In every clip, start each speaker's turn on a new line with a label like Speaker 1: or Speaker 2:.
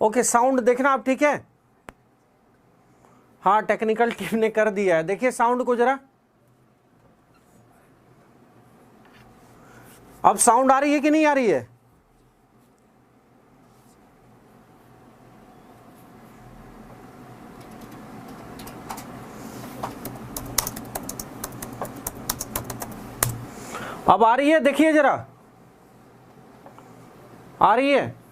Speaker 1: Okay, sound देखना आप, ठीक है। हाँ, टेक्निकल टीम ने कर दिया है। देखिए साउंड को जरा, अब साउंड आ रही है कि नहीं आ रही है? अब आ रही है, देखिए जरा, आ रही है?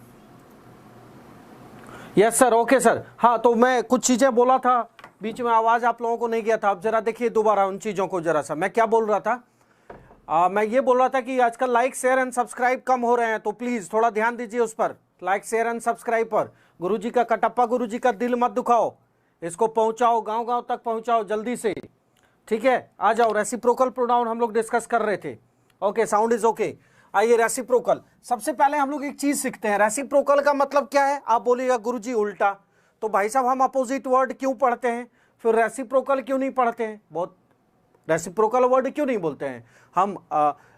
Speaker 1: Yes sir, okay sir. हाँ, तो मैं कुछ चीजें बोला था, बीच में आवाज आप लोगों को नहीं गया था। अब जरा देखिए दोबारा उन चीजों को जरा सा। मैं क्या बोल रहा था? मैं ये बोल रहा था कि आजकल लाइक शेयर एंड सब्सक्राइब कम हो रहे हैं, तो प्लीज थोड़ा ध्यान दीजिए उस पर, लाइक शेयर एंड सब्सक्राइब पर। गुरुजी का कटप्पा, गुरुजी का दिल मत दुखाओ, इसको पहुंचाओ, गांव गांव तक पहुंचाओ जल्दी से, ठीक है। आ जाओ, रेसिप्रोकल प्रोनाउन हम लोग डिस्कस कर रहे थे। Okay, sound is okay. आइए रेसिप्रोकल, सबसे पहले हम लोग एक चीज सीखते हैं। रेसिप्रोकल का मतलब क्या है? आप बोलिएगा गुरुजी उल्टा। तो भाई साहब, हम अपोजिट वर्ड क्यों पढ़ते हैं, फिर रेसिप्रोकल क्यों नहीं पढ़ते हैं? बहुत रेसिप्रोकल वर्ड क्यों नहीं बोलते हैं हम,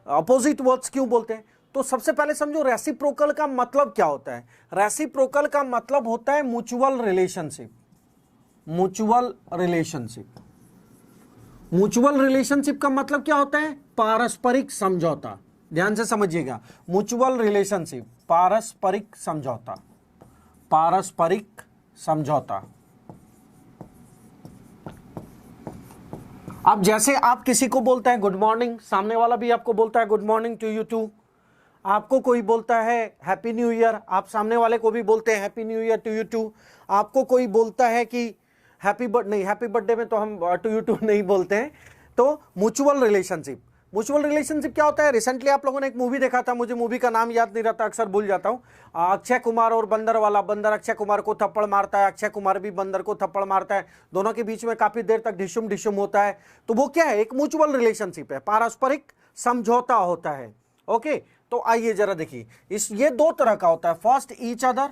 Speaker 1: अपोजिट वर्ड्स क्यों बोलते हैं? तो सबसे पहले समझो रेसिप्रोकल का मतलब क्या होता है। रेसिप्रोकल का मतलब होता है mutual relationship. Mutual relationship, mutual relationship का मतलब क्या होता है? पारस्परिक समझौता। ध्यान से समझिएगा, म्यूचुअल रिलेशनशिप, पारस्परिक समझौता, पारस्परिक समझौता। अब जैसे आप किसी को बोलते हैं गुड मॉर्निंग, सामने वाला भी आपको बोलता है good morning to you too. आपको कोई बोलता है हैप्पी न्यू ईयर, आप सामने वाले को भी बोलते हैं happy new year to you too. आपको कोई बोलता है कि हैप्पी बर्थडे, नहीं हैप्पी बर्थडे में तो हम टू यू टू नहीं बोलते हैं। तो म्यूचुअल रिलेशनशिप, म्यूचुअल रिलेशनशिप क्या होता है? रिसेंटली आप लोगों ने एक मूवी देखा था, मुझे मूवी का नाम याद नहीं रहता, अक्सर भूल जाता हूं। अक्षय कुमार और बंदर वाला। बंदर अक्षय कुमार को थप्पड़ मारता है, अक्षय कुमार भी बंदर को थप्पड़ मारता है, दोनों के बीच में काफी देर तक ढिशुम ढिशुम होता है। तो वो क्या है? एक म्यूचुअल रिलेशनशिप है, पारस्परिक समझौता होता है। ओके, तो आइए जरा देखिए, ये दो तरह का होता है। फर्स्ट ईच अदर,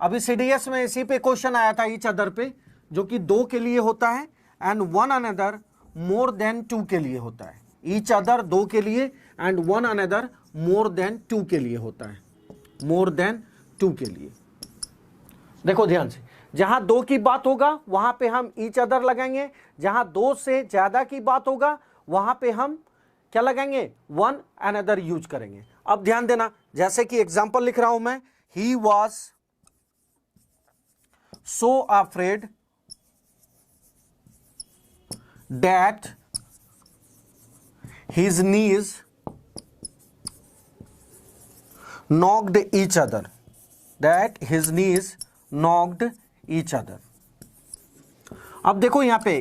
Speaker 1: अभी सीडीएस में इसी पे क्वेश्चन आया था, ईच अदर पे, जो कि दो के लिए होता है। And one another, more than two के लिए होता है। ईच अदर दो के लिए, and one another more than two के लिए होता है, मोर देन टू के लिए। देखो ध्यान से, जहां दो की बात होगा वहां पे हम ईच अदर लगाएंगे, जहां दो से ज्यादा की बात होगा वहां पे हम क्या लगाएंगे? वन अनदर यूज करेंगे। अब ध्यान देना, जैसे कि एग्जांपल लिख रहा हूं मैं, he was so afraid that his knees knocked each other, that his knees knocked each other। अब देखो यहां पे,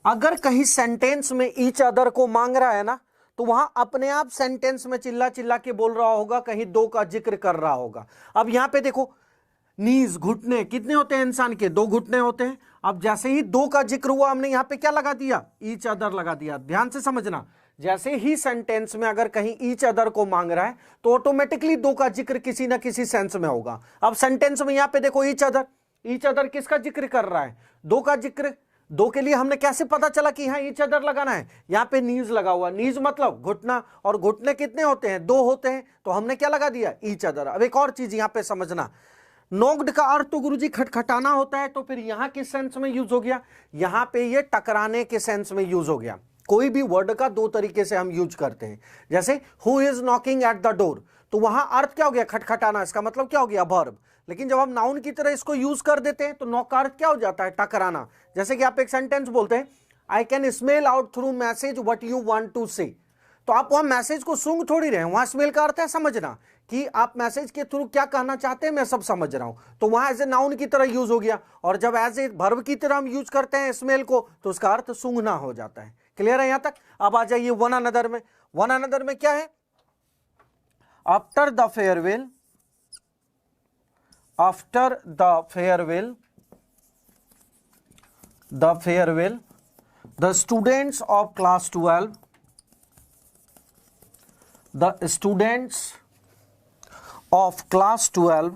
Speaker 1: अगर कहीं सेंटेंस में ईच अदर को मांग रहा है ना, तो वहां अपने आप सेंटेंस में चिल्ला चिल्ला के बोल रहा होगा, कहीं दो का जिक्र कर रहा होगा। अब यहां पे देखो, नीज घुटने कितने होते हैं इंसान के? दो घुटने होते हैं। अब जैसे ही दो का जिक्र हुआ, हमने यहां पे क्या लगा दिया? ईच अदर लगा दिया। ध्यान से समझना, जैसे ही सेंटेंस में अगर कहीं ईच अदर को मांग रहा है तो ऑटोमेटिकली दो का जिक्र किसी ना किसी सेंस में होगा। अब सेंटेंस में यहां पे देखो ईच अदर, ईच अदर किसका जिक्र कर रहा है? दो का जिक्र। दो के लिए हमने कैसे पता चला कि यहां ईच अदर लगाना है? यहां पे नीज लगा हुआ, नीज मतलब घुटना, और घुटने कितने होते हैं? दो होते हैं, तो हमने क्या लगा दिया? Each other. अब एक और चीज यहां पे समझना, नोक्ड का अर्थ तो गुरुजी खटखटाना होता है, तो फिर यहां किस सेंस में यूज हो गया? यहां पे ये टकराने के सेंस में यूज हो गया। कोई भी वर्ड का दो तरीके से हम यूज करते हैं। जैसे who is knocking at the door, तो वहां अर्थ क्या हो गया? खटखटाना, इसका मतलब क्या हो गया? वर्ब। लेकिन जब हम नाउन की तरह इसको यूज कर देते हैं तो नॉक का अर्थ क्या हो जाता है? टकराना। जैसे कि आप एक सेंटेंस बोलते हैं, I can smell out through message what you want to say, तो आप वहां मैसेज को सूंघ थोड़ी रहे हैं, वहां स्मेल का अर्थ है समझना कि आप मैसेज के थ्रू क्या कहना चाहते हैं, मैं सब समझ रहा हूं। तो वहां एज ए नाउन की तरह यूज हो गया, और जब एज ए वर्ब की तरह हम यूज करते हैं स्मेल को, तो उसका अर्थ सूंघना हो जाता है। क्लियर है यहां तक? अब आ जाइए वन अनदर में। वन अनदर में क्या है? After the farewell, after the farewell, the farewell, the students of class 12, the students of class 12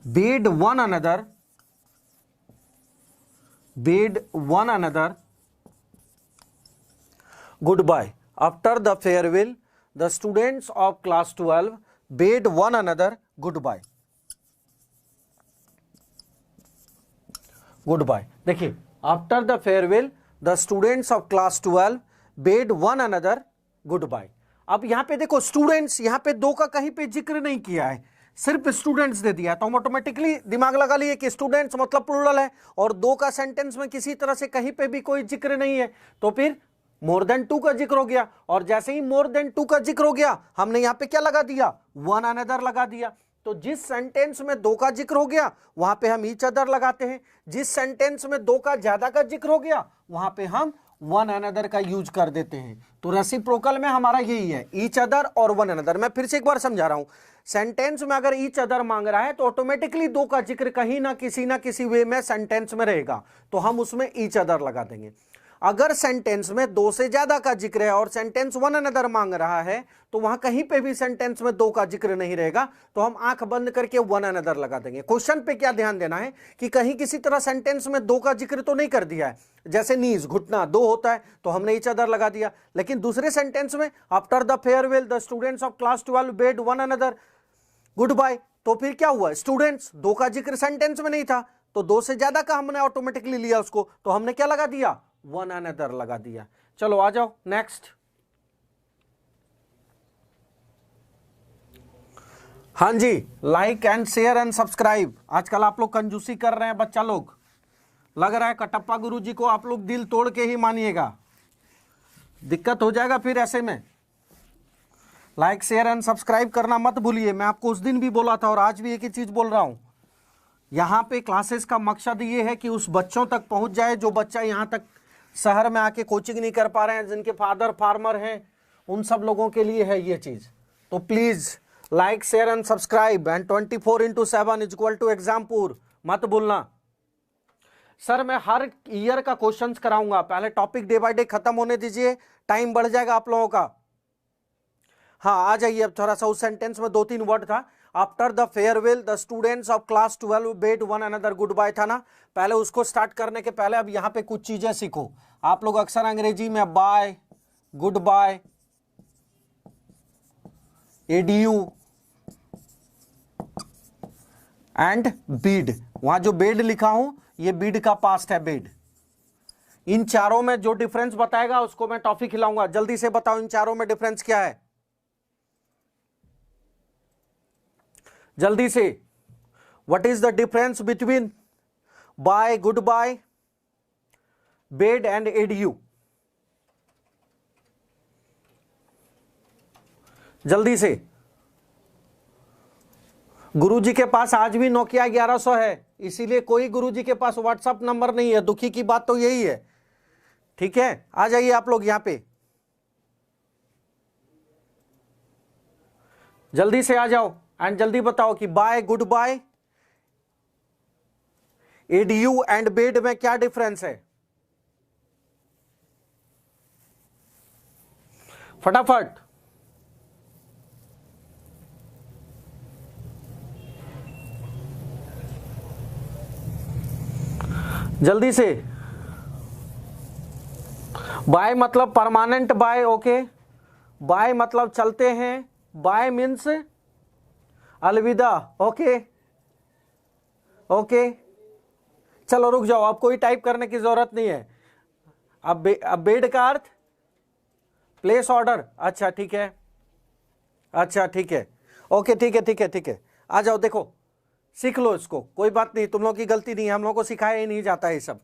Speaker 1: bade one another goodbye. After the farewell, the students of class 12 bade one another goodbye. Goodbye. देखिए, after the farewell, the students of class 12 bade one another goodbye. अब यहां पे देखो students, यहां पे दो का कहीं पे जिक्र नहीं किया है, सिर्फ स्टूडेंट्स दे दिया, तो हम ऑटोमेटिकली दिमाग लगा लिए कि स्टूडेंट्स मतलब प्लूरल है, और दो का सेंटेंस में किसी तरह से कहीं पे भी कोई जिक्र नहीं है, तो फिर मोर देन टू का जिक्र हो गया। और जैसे ही मोर देन टू का जिक्र हो गया, हमने यहां पे क्या लगा दिया, वन अनदर लगा दिया। तो जिस सेंटेंस में दो का जिक्र हो गया वहां पे हम ईच अदर लगाते हैं, जिस सेंटेंस में दो का ज्यादा का जिक्र हो गया वहां पे हम वन अनदर का यूज कर देते हैं। तो रेसिप्रोकल में हमारा यही है, ईच अदर और वन अनदर। मैं फिर से एक बार समझा रहा हूं, सेंटेंस में अगर ईच अदर मांग रहा है तो ऑटोमेटिकली दो का जिक्र कहीं ना किसी वे में सेंटेंस में रहेगा, तो हम उसमें ईच अदर लगा देंगे। अगर सेंटेंस में दो से ज्यादा का जिक्र है और सेंटेंस वन अनदर मांग रहा है, तो वहां कहीं पे भी सेंटेंस में दो का जिक्र नहीं रहेगा, तो हम आंख बंद करके वन अनदर लगा देंगे। क्वेश्चन पे क्या ध्यान देना है कि कहीं किसी तरह सेंटेंस में दो का जिक्र तो नहीं कर दिया है, जैसे नीज घुटना दो होता है तो हमने ईच अदर लगा दिया, लेकिन दूसरे सेंटेंस में after the farewell the students of class 12 bade one another goodbye, तो फिर क्या हुआ, स्टूडेंट्स दो का जिक्र सेंटेंस में नहीं था, तो दो से ज्यादा का हमने ऑटोमेटिकली लिया उसको, तो हमने क्या लगा दिया, वन अनदर लगा दिया। चलो आ जाओ नेक्स्ट। हाँ जी, like and share and subscribe. आजकल आप लोग कंजूसी कर रहे हैं बच्चा लोग, लग रहा है कटप्पा गुरुजी को आप लोग दिल तोड़ के ही मानिएगा, दिक्कत हो जाएगा फिर ऐसे में। लाइक शेयर एंड सब्सक्राइब करना मत भूलिए, मैं आपको उस दिन भी बोला था और आज भी एक ही चीज बोल रहा हूं, यहां पे क्लासेस का मकसद ये है कि उस बच्चों तक पहुंच जाए जो बच्चा यहां तक शहर में आके कोचिंग नहीं कर पा रहे हैं, जिनके फादर फार्मर हैं, उन सब लोगों के लिए है ये चीज। तो please like share and subscribe and 24/7 is equal to Exampur मत भूलना। सर मैं हर ईयर का क्वेश्चंस कराऊंगा, पहले टॉपिक डे बाय डे खत्म होने दीजिए, टाइम बढ़ जाएगा आप लोगों का। हाँ आ जाइए, अब थोड़ा सा उस सेंटेंस में दो तीन वर्ड था, after the farewell the students of class 12 bade one another goodbye था ना, पहले उसको स्टार्ट करने के पहले अब यहां पे कुछ चीजें सीखो। आप लोग अक्सर अंग्रेजी में bye, good bye, adieu and bid, वहां जो बेड लिखा हूं ये बीड का पास्ट है, बेड। इन चारों में जो डिफरेंस बताएगा उसको मैं टॉफी खिलाऊंगा। जल्दी से बताओ इन चारों में डिफरेंस क्या है, जल्दी से। What is the difference between bye, good bye, bid and adieu, जल्दी से। गुरुजी के पास आज भी नोकिया 1100 है, इसीलिए कोई गुरुजी के पास व्हाट्सएप नंबर नहीं है, दुखी की बात तो यही है, ठीक है। आ जाइए आप लोग यहां पे, जल्दी से आ जाओ एंड जल्दी बताओ कि bye, good bye, adieu and bid में क्या डिफरेंस है, फटाफट। जल्दी से। बाय मतलब परमानेंट बाय, ओके, बाय मतलब चलते हैं, बाय मीन्स अलविदा, ओके ओके। चलो रुक जाओ, अब कोई टाइप करने की जरूरत नहीं है। अब बेड का अर्थ प्लेस ऑर्डर, अच्छा ठीक है, अच्छा ठीक है, ओके ठीक है ठीक है ठीक है। आ जाओ, देखो सीख लो इसको, कोई बात नहीं, तुम लोग की गलती नहीं है, हम लोग को सिखाया ही नहीं जाता है ये सब।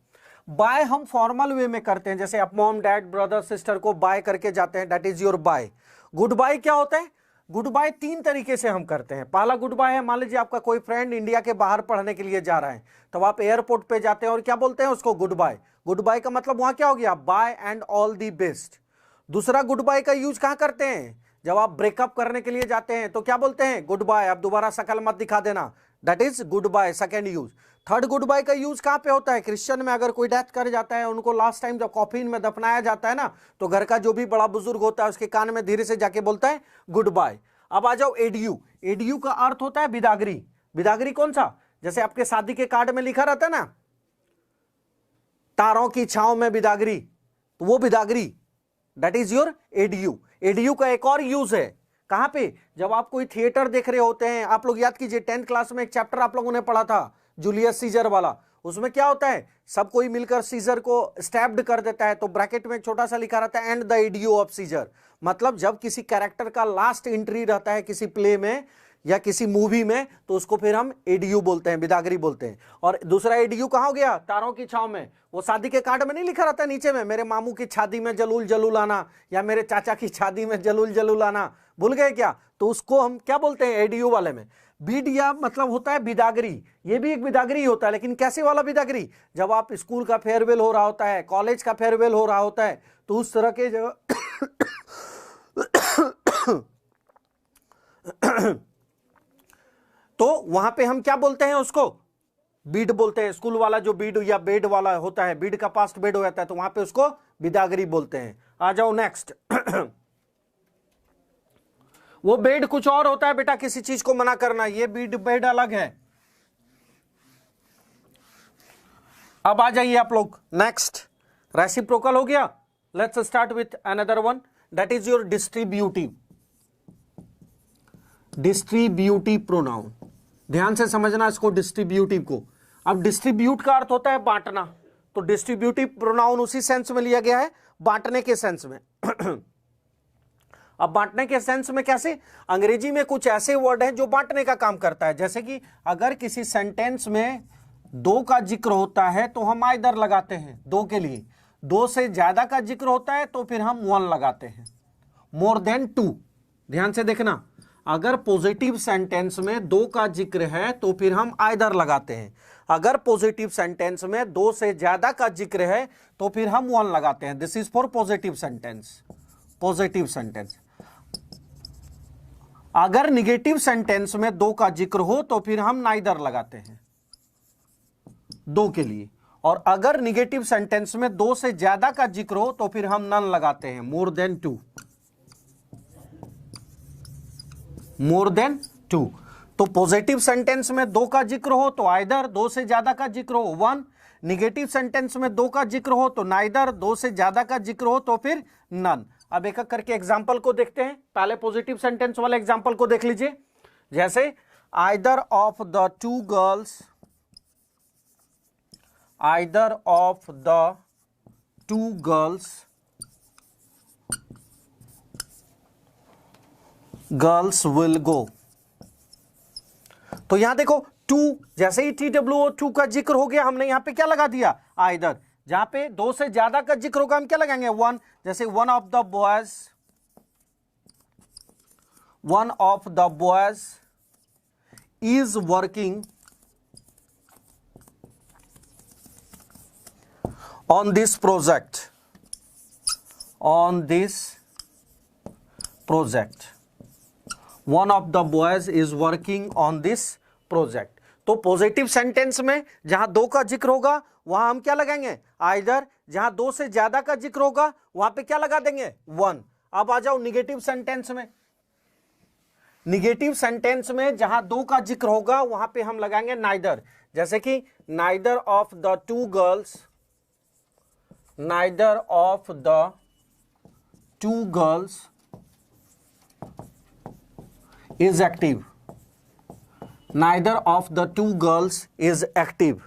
Speaker 1: बाय हम फॉर्मल वे में करते हैं, जैसे आप मॉम डैड ब्रदर सिस्टर को बाय करके जाते हैं, that is your bye. Good bye क्या होता है, गुड बाय तीन तरीके से हम करते हैं। पहला गुड बाय है, मान लीजिए आपका कोई फ्रेंड इंडिया के बाहर पढ़ने के लिए जा रहा है, तो आप एयरपोर्ट पे जाते हैं और क्या बोलते हैं उसको, गुड बाय। गुड बाय का मतलब वहां क्या हो गया, bye and all the best. दूसरा गुड बाय का यूज कहां करते हैं, जब आप ब्रेकअप करने के लिए जाते हैं तो क्या बोलते हैं, गुड बाय, अब दोबारा शकल मत दिखा देना, that is goodbye, second use. Third goodbye का यूज कहां पे होता है, क्रिश्चियन में अगर कोई डेथ कर जाता है, उनको लास्ट टाइम जब कॉफिन में दफनाया जाता है ना, तो घर का जो भी बड़ा बुजुर्ग होता है उसके कान में धीरे से जाके बोलता है गुड बाय। अब आ जाओ एडीयू। एडीयू का अर्थ होता है बिदागरी। बिदागरी कौन सा, जैसे आपके शादी के कार्ड में लिखा रहता है ना, तारों की छांव में बिदागरी, तो वो बिदागरी, दैट इज योर एडीयू। एडीयू का एक और यूज है, कहां पे? जब आप कोई थिएटर देख रहे होते हैं। आप लोग याद कीजिए 10th क्लास में एक चैप्टर आप लोगों ने पढ़ा था जूलियस सीजर वाला। उसमें क्या होता है, सब कोई मिलकर सीजर को स्टैब्ड कर देता है, तो ब्रैकेट में एक छोटा सा लिखा रहता है and the adieu of Caesar. मतलब जब किसी कैरेक्टर का लास्ट एंट्री रहता है किसी प्ले में या किसी मूवी में, तो उसको फिर हम एडीयू बोलते हैं, बिदागरी बोलते हैं। और दूसरा एडीयू कहां हो गया? तारों की छांव में। वो शादी के कार्ड में नहीं लिखा रहता नीचे में, मेरे मामू की शादी में जलूल जलूल आना, या मेरे चाचा की शादी में जलूल जलूल आना, भूल गए क्या? तो उसको हम क्या बोलते हैं एडीयू वाले में? बीड या मतलब होता है बिदागरी, ये भी एक बिदागरी होता है, लेकिन कैसे वाला बिदागरी? जब आप स्कूल का फेयरवेल हो रहा होता है, कॉलेज का फेयरवेल हो रहा होता है, तो उस तरह के जगह तो वहां पे हम क्या बोलते हैं उसको? बीड बोलते हैं। स्कूल वाला जो बीड या बेड वाला होता है, बीड का पास्ट बेड हो जाता है, तो वहां पे उसको बिदागरी बोलते हैं। आ जाओ नेक्स्ट। वो बेड कुछ और होता है बेटा, किसी चीज को मना करना, ये बेड अलग है। अब आ जाइए आप लोग नेक्स्ट। रेसिप्रोकल हो गया। Let's start with another one, that is your distributive. Distributive pronoun, ध्यान से समझना इसको, डिस्ट्रीब्यूटिव को। अब डिस्ट्रीब्यूट का अर्थ होता है बांटना, तो डिस्ट्रीब्यूटिव प्रोनाउन उसी सेंस में लिया गया है, बांटने के सेंस में। अब बांटने के सेंस में कैसे? अंग्रेजी में कुछ ऐसे वर्ड हैं जो बांटने का काम करता है। जैसे कि अगर किसी सेंटेंस में दो का जिक्र होता है तो हम आइदर लगाते हैं दो के लिए, दो से ज्यादा का जिक्र होता है तो फिर हम वन लगाते हैं, मोर देन टू। ध्यान से देखना, अगर पॉजिटिव सेंटेंस में दो का जिक्र है तो फिर हम आइदर लगाते हैं, अगर पॉजिटिव सेंटेंस में दो से ज्यादा का जिक्र है तो फिर हम वन लगाते हैं। This is for positive sentence, positive sentence. अगर निगेटिव सेंटेंस में दो का जिक्र हो तो फिर हम नाइदर लगाते हैं दो के लिए, और अगर निगेटिव सेंटेंस में दो से ज्यादा का जिक्र हो तो फिर हम नन लगाते हैं, more than two, more than two. तो पॉजिटिव सेंटेंस में दो का जिक्र हो तो आइदर, दो से ज्यादा का जिक्र हो वन, निगेटिव सेंटेंस में दो का जिक्र हो तो नाइदर, दो से ज्यादा का जिक्र हो तो फिर नन। अब एक एक करके एग्जांपल को देखते हैं। पहले पॉजिटिव सेंटेंस वाले एग्जांपल को देख लीजिए। जैसे either of the two girls, either of the two girls, girls will go. तो यहां देखो टू, जैसे ही TWO टू का जिक्र हो गया, हमने यहां पे क्या लगा दिया? आइदर। जहां पे दो से ज्यादा का जिक्र होगा हम क्या लगाएंगे? वन। जैसे one of the boys, one of the boys is working on this project, on this project, one of the boys is working on this project. तो पॉजिटिव सेंटेंस में जहां दो का जिक्र होगा वहां हम क्या लगाएंगे? आइदर। जहां दो से ज्यादा का जिक्र होगा वहां पे क्या लगा देंगे? वन। अब आ जाओ निगेटिव सेंटेंस में। निगेटिव सेंटेंस में जहां दो का जिक्र होगा वहां पे हम लगाएंगे नाइदर। जैसे कि neither of the two girls, neither of the two girls is active, neither of the two girls is active।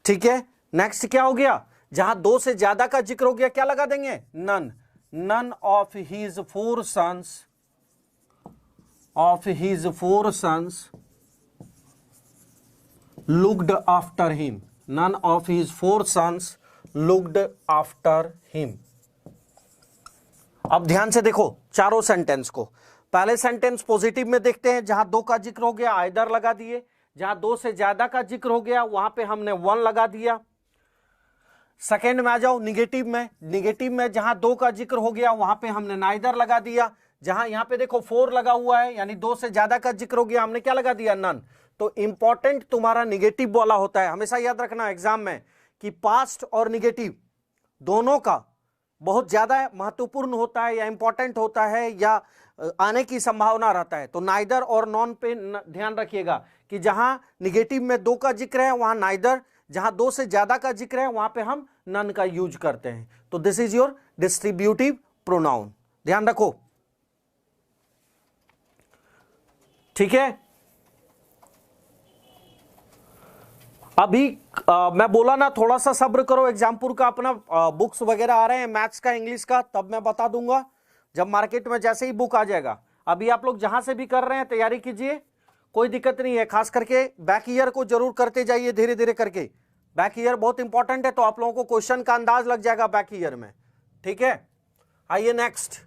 Speaker 1: ठीक है, नेक्स्ट क्या हो गया? जहां दो से ज्यादा का जिक्र हो गया क्या लगा देंगे? None. None of his four sons, of his four sons looked after him, none of his four sons looked after him. अब ध्यान से देखो चारों सेंटेंस को। पहले सेंटेंस पॉजिटिव में देखते हैं, जहां दो का जिक्र हो गया आइदर लगा दिए, जहां दो से ज्यादा का जिक्र हो गया वहां पे हमने वन लगा दिया। सेकेंड में आ जाओ निगेटिव में। निगेटिव में जहां दो का जिक्र हो गया वहां पे हमने नाइदर लगा दिया। जहां यहां पे देखो फोर लगा हुआ है, यानी दो से ज्यादा का जिक्र हो गया, हमने क्या लगा दिया? नन। तो इंपॉर्टेंट तुम्हारा निगेटिव वाला होता है, हमेशा याद रखना एग्जाम में कि पास्ट और निगेटिव दोनों का बहुत ज्यादा महत्वपूर्ण होता है या इंपॉर्टेंट होता है या आने की संभावना रहता है। तो नाइदर और नॉन पे ध्यान रखिएगा कि जहां निगेटिव में दो का जिक्र है वहां नाइदर, जहां दो से ज्यादा का जिक्र है वहां पे हम नन का यूज करते हैं। तो this is your distributive pronoun, ध्यान रखो। ठीक है। अभी मैं बोला ना थोड़ा सा सब्र करो, एग्जामपुर का अपना बुक्स वगैरह आ रहे हैं, मैथ्स का, इंग्लिश का, तब मैं बता दूंगा जब मार्केट में जैसे ही बुक आ जाएगा। अभी आप लोग जहां से भी कर रहे हैं तैयारी कीजिए, कोई दिक्कत नहीं है। खास करके बैक ईयर को जरूर करते जाइए धीरे धीरे करके, बैक ईयर बहुत इंपॉर्टेंट है, तो आप लोगों को क्वेश्चन का अंदाज लग जाएगा बैक ईयर में, ठीक है। आइए नेक्स्ट,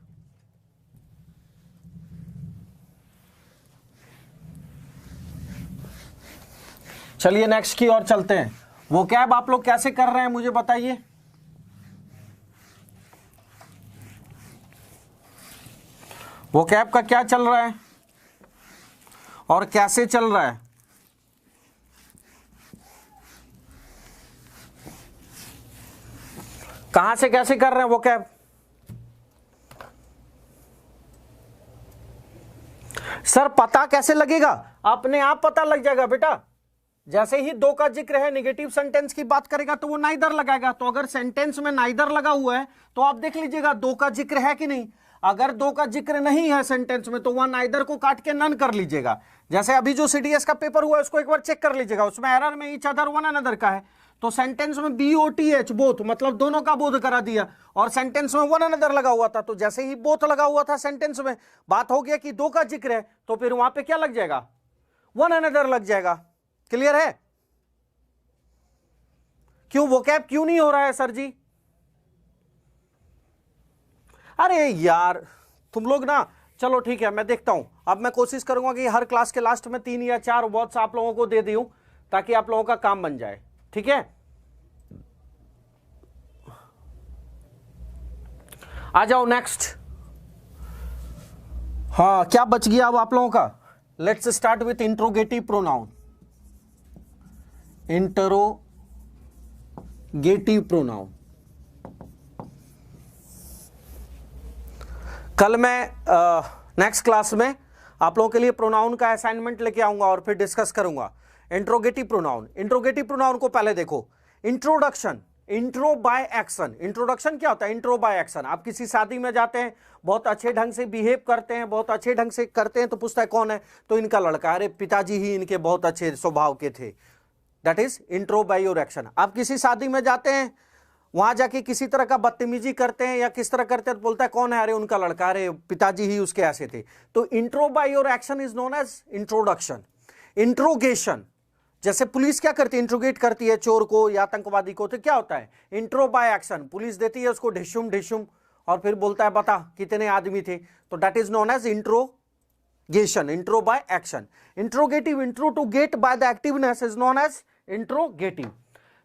Speaker 1: चलिए नेक्स्ट की ओर चलते हैं। वो कैब आप लोग कैसे कर रहे हैं मुझे बताइए। वो कैब का क्या चल रहा है और कैसे चल रहा है। कहां से कैसे कर रहे हैं वो कैब। सर पता कैसे लगेगा, अपने आप पता लग जाएगा बेटा। जैसे ही दो का जिक्र है, निगेटिव सेंटेंस की बात करेगा तो वो नाइदर लगाएगा। तो अगर सेंटेंस में नाइदर लगा हुआ है तो आप देख लीजिएगा दो का जिक्र है कि नहीं। अगर दो का जिक्र नहीं है सेंटेंस में तो वहां नाइदर को काट के नन कर लीजिएगा। जैसे अभी जो सीडीएस का पेपर हुआ है उसको एक बार चेक कर लीजिएगा, उसमें एरर में ईच अदर वन अनदर का है, तो सेंटेंस में BOTH बोथ मतलब दोनों का बोध करा दिया, और सेंटेंस में वन अनदर लगा हुआ था, तो जैसे ही बोथ लगा हुआ था सेंटेंस में, बात हो गया कि दो का जिक्र है, तो फिर वहां पे क्या लग जाएगा, वन अनदर लग जाएगा। क्लियर है। क्यों वोकैब क्यों नहीं हो रहा है सर जी। अरे यार तुम लोग ना, चलो ठीक है मैं देखता हूं। अब मैं कोशिश करूंगा कि हर क्लास के लास्ट में 3 या 4 वर्ड्स आप लोगों को दे दूं ताकि आप लोगों का काम बन जाए, ठीक है। आ जाओ नेक्स्ट। हाँ क्या बच गया अब आप लोगों का। Let's start with interrogative pronoun. Interrogative pronoun कल मैं नेक्स्ट क्लास में आप लोगों के लिए प्रोनाउन का असाइनमेंट लेके आऊंगा और फिर डिस्कस करूंगा। इंट्रोगेटिव प्रोनाउन, इंट्रोगेटिव प्रोनाउन को पहले देखो। Introduction, intro by action. Introduction क्या होता है, इंट्रो बाय एक्शन। आप किसी शादी में जाते हैं, बहुत अच्छे ढंग से बिहेव करते हैं, बहुत अच्छे ढंग से करते हैं, तो पूछता है कौन है, तो इनका लड़का, अरे पिताजी ही इनके बहुत अच्छे स्वभाव के थे, that is intro by your action. आप किसी शादी में जाते हैं, वहां जाके किसी तरह का बदतमीजी करते हैं या किस तरह करते हैं, तो बोलता है कौन है, अरे उनका लड़का, अरे पिताजी ही उसके ऐसे थे। तो intro by your action is known as introduction. Interrogation, जैसे पुलिस क्या करती है, इंट्रोगेट करती है चोर को या आतंकवादी को, तो क्या होता है, इंट्रो बाय एक्शन। पुलिस देती है उसको ढिशुम ढिशुम और फिर बोलता है बता कितने आदमी थे, तो that is known as interrogation, intro by action. Interrogative, intro to get by the activeness is known as interrogative.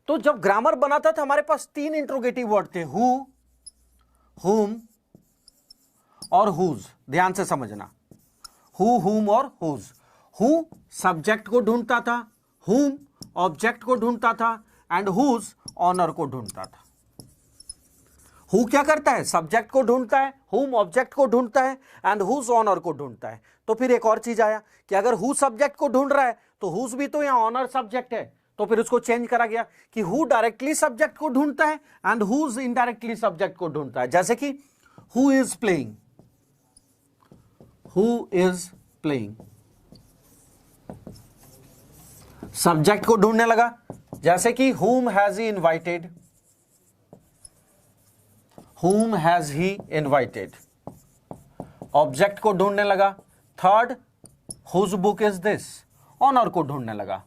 Speaker 1: तो जब ग्रामर बनाता था हमारे पास 3 इंट्रोगेटिव वर्ड थे, हु, हुम और हुज। ध्यान से समझना, हु, हुम और हुज। हु सब्जेक्ट को ढूंढता था, हुम ऑब्जेक्ट को ढूंढता था, एंड हुज ऑनर को ढूंढता था। हु क्या करता है, सब्जेक्ट को ढूंढता है, हुम ऑब्जेक्ट को ढूंढता है, एंड हुज ऑनर को ढूंढता है। तो फिर एक और चीज आया कि अगर हु सब्जेक्ट को ढूंढ रहा है तो हुज भी तो यहां ऑनर सब्जेक्ट है, तो फिर उसको चेंज करा गया कि हु डायरेक्टली सब्जेक्ट को ढूंढता है एंड हुज इनडायरेक्टली सब्जेक्ट को ढूंढता है। जैसे कि who is playing, who is playing subject को ढूंढने लगा। जैसे कि whom has he invited, whom has he invited object को ढूंढने लगा। Third, whose book is this owner को ढूंढने लगा,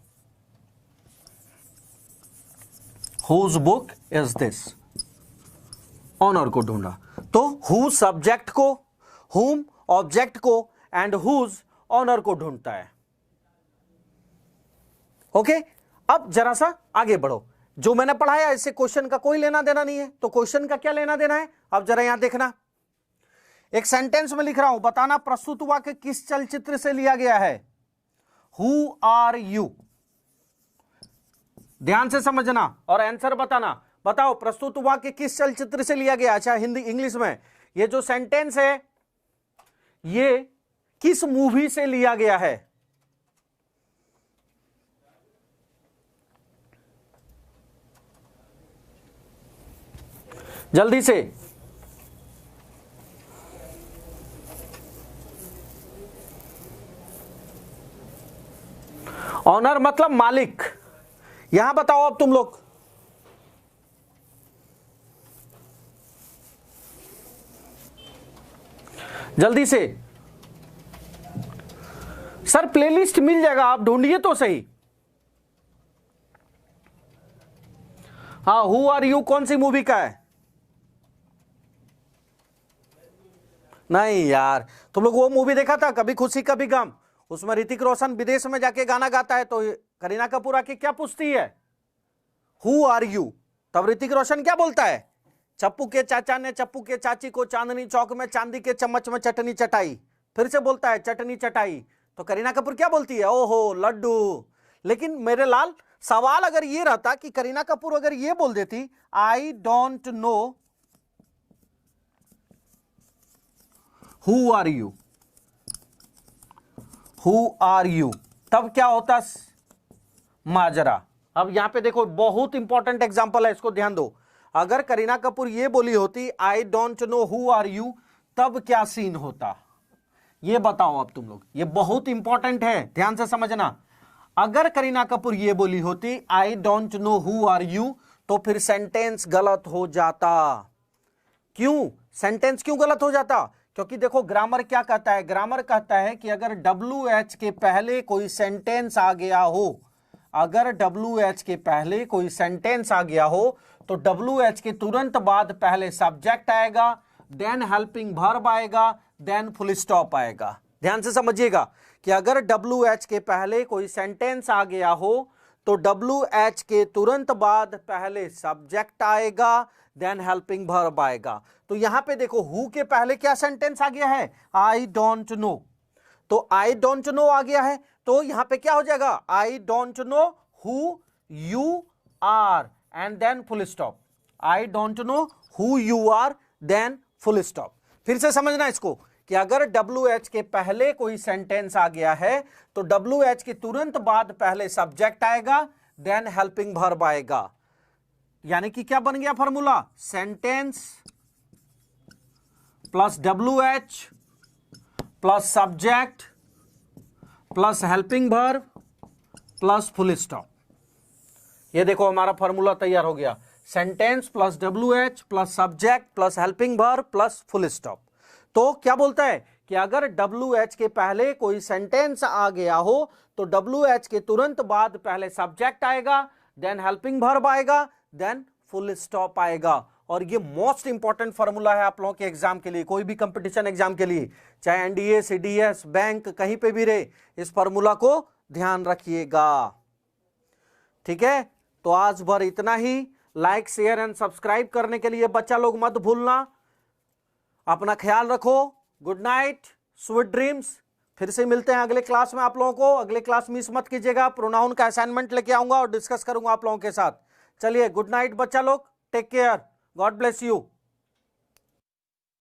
Speaker 1: whose book is this owner को ढूंढा। तो who सब्जेक्ट को, whom ऑब्जेक्ट को, एंड whose ऑनर को ढूंढता है। ओके अब जरा सा आगे बढ़ो। जो मैंने पढ़ाया इससे क्वेश्चन का कोई लेना देना नहीं है, तो क्वेश्चन का क्या लेना देना है, अब जरा यहां देखना। एक सेंटेंस में लिख रहा हूं, बताना प्रस्तुत वाक्य किस चलचित्र से लिया गया है। हु आर यू, ध्यान से समझना और आंसर बताना। बताओ प्रस्तुत वाक्य किस चलचित्र से लिया गया। अच्छा हिंदी इंग्लिश में, ये जो सेंटेंस है ये किस मूवी से लिया गया है। जल्दी से, ऑनर मतलब मालिक। यहां बताओ अब तुम लोग, जल्दी से। सर प्लेलिस्ट मिल जाएगा, आप ढूंढिए तो सही। हाँ, हु आर यू कौन सी मूवी का है? नहीं यार, तुम लोग वो मूवी देखा था कभी खुशी कभी गम? उसमें ऋतिक रोशन विदेश में जाके गाना गाता है तो करीना कपूर आके क्या पूछती है, हु आर यू? तब ऋतिक रोशन क्या बोलता है, चप्पू के चाचा ने चप्पू के चाची को चांदनी चौक में चांदी के चम्मच में चटनी चटाई। फिर से बोलता है चटनी चटाई, तो करीना कपूर क्या बोलती है, ओहो लड्डू। लेकिन मेरे लाल, सवाल अगर ये रहता कि करीना कपूर अगर ये बोल देती I don't know who are you, who are you, तब क्या होता माजरा। अब यहां पे देखो बहुत इंपॉर्टेंट एग्जांपल है, इसको ध्यान दो। अगर करीना कपूर ये बोली होती I don't know who are you, तब क्या सीन होता, ये बताओ अब तुम लोग। ये बहुत इंपॉर्टेंट है, ध्यान से समझना। अगर करीना कपूर ये बोली होती I don't know who are you, तो फिर सेंटेंस गलत हो जाता। क्यों सेंटेंस क्यों गलत हो जाता? क्योंकि देखो ग्रामर क्या कहता है, ग्रामर कहता है कि अगर WH के पहले कोई सेंटेंस आ गया हो, अगर WH के पहले कोई सेंटेंस आ गया हो तो WH के तुरंत बाद पहले सब्जेक्ट आएगा, देन हेल्पिंग वर्ब आएगा, देन फुल स्टॉप आएगा। ध्यान से समझिएगा कि अगर WH के पहले कोई सेंटेंस आ गया हो तो WH के तुरंत बाद पहले सब्जेक्ट आएगा, देन हेल्पिंग वर्ब आएगा। तो यहां पे देखो हु के पहले क्या सेंटेंस आ गया है, आई डोंट नो। तो आई डोंट नो आ गया है, तो यहां पे क्या हो जाएगा, I don't know who you are and then full stop. I don't know who you are then full stop. फिर से समझना इसको कि अगर WH के पहले कोई सेंटेंस आ गया है तो WH के तुरंत बाद पहले सब्जेक्ट आएगा, देन हेल्पिंग वर्ब आएगा। यानी कि क्या बन गया formula, sentence plus WH plus subject plus helping verb plus full stop. ये देखो हमारा फॉर्मूला तैयार हो गया, sentence plus WH plus subject plus helping verb plus full stop. तो क्या बोलता है कि अगर WH के पहले कोई सेंटेंस आ गया हो तो WH के तुरंत बाद पहले सब्जेक्ट आएगा, देन हेल्पिंग वर्ब आएगा, देन फुल स्टॉप आएगा। और ये मोस्ट इंपॉर्टेंट फॉर्मूला है आप लोगों के एग्जाम के लिए, कोई भी कंपटीशन एग्जाम के लिए, चाहे NDA CDS बैंक कहीं पे भी रहे, इस फॉर्मूला को ध्यान रखिएगा। ठीक है, तो आज भर इतना ही। लाइक शेयर एंड सब्सक्राइब करने के लिए बच्चा लोग मत भूलना। अपना ख्याल रखो, गुड नाइट, स्वीट ड्रीम्स। फिर से मिलते हैं अगले क्लास में आप लोगों को। अगले क्लास मिस मत कीजिएगा, प्रोनाउन का असाइनमेंट लेके आऊंगा और डिस्कस करूंगा आप लोगों के साथ। चलिए गुड नाइट बच्चा लोग, take care, God bless you.